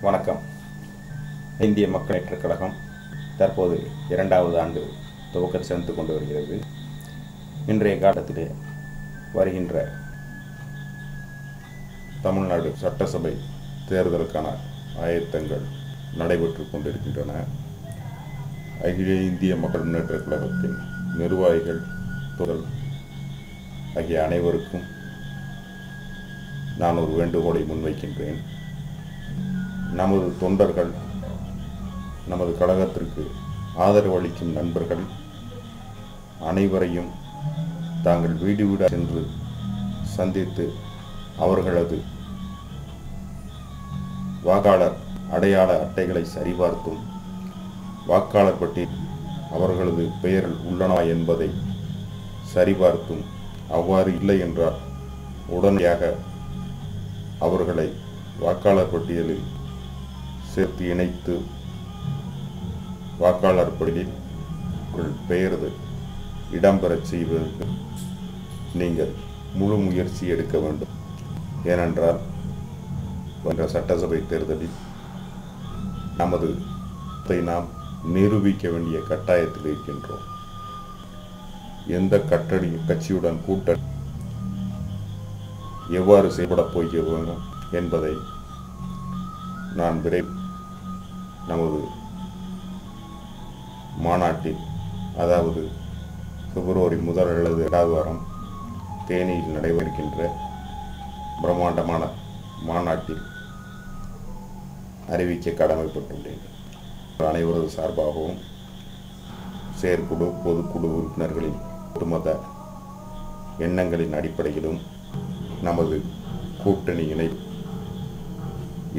வணக்கம். இந்திய மக்கள் முன்னேற்றக் கழகம் தற்போது 2வது ஆண்டு துவக்கத்தை சென்று கொண்டு வருகிறது. இன்றைய காலத்திலே வருகின்ற தமிழ்நாடு சட்டசபை தேர்தலுக்கான ஆயத்தங்கள் நடைபெற்று கொண்டிருக்கின்றன. அகில இந்திய மக்கள் முன்னேற்றக் கழகத்தின் நிர்வாகிகள் ஆகிய அனைவருக்கும் நான் ஒரு வேண்டுகோளை முன்வைக்கின்றேன். நமது தொண்டர்கள், நமது கழகத்திற்கு ஆதரவு அளிக்கும் நண்பர்கள் அனைவரையும் தாங்கள் வீடு வீடாக சென்று சந்தித்து அவர்களது வாக்காளர் அடையாள அட்டைகளை சரிபார்த்தும் வாக்காளர் பட்டியலில் அவர்களது பெயர்கள் உள்ளனவா என்பதை சரிபார்த்தும் அவ்வாறு இல்லை என்றால் உடனடியாக அவர்களை வாக்காளர் பட்டியலில் சேர்த்து இணைத்து வாக்காளர் பட்டியலில் பெயர்கள் இடம்பெறச் செய்வதற்கு நீங்கள் முழு முயற்சி எடுக்க வேண்டும். ஏனென்றால் என்ற சட்டசபை தேர்தலில் நமது நாம் நிரூபிக்க வேண்டிய கட்டாயத்தில் இருக்கின்றோம். எந்த கட்சியுடன் கூட்டணி எவ்வாறு செயல்படப் போகிறோம் என்பதை நான் விரைவில் நமது மாநாட்டில், அதாவது பிப்ரவரி 1 அல்லது 2வது வாரம் தேனியில் நடைபெறுகின்ற பிரம்மாண்டமான மாநாட்டில் அறிவிக்க கடமைப்பட்டுள்ளேன். அனைவரது சார்பாகவும் செயற்குழு, பொதுக்குழு உறுப்பினர்களின் ஒட்டுமொத்த எண்ணங்களின் அடிப்படையிலும் நமது கூட்டணி இணை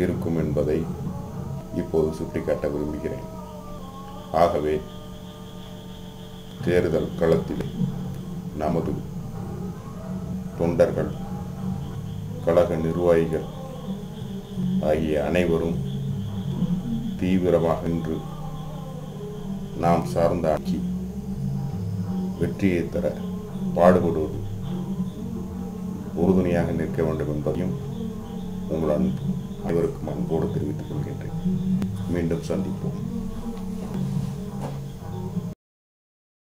இருக்கும் என்பதை இப்போது சுட்டிக்காட்ட விரும்புகிறேன். ஆகவே தேர்தல் களத்தில் நமது தொண்டர்கள், கழக நிர்வாகிகள் ஆகிய அனைவரும் தீவிரமாக நின்று நாம் சார்ந்த ஆட்சி வெற்றியை தர பாடுபடுவது உறுதுணையாக நிற்க வேண்டும் என்பதையும் உங்கள் அனைவருக்கும் அன்போடு தெரிவித்துக் கொள்கின்றேன். மீண்டும் சந்திப்போம்.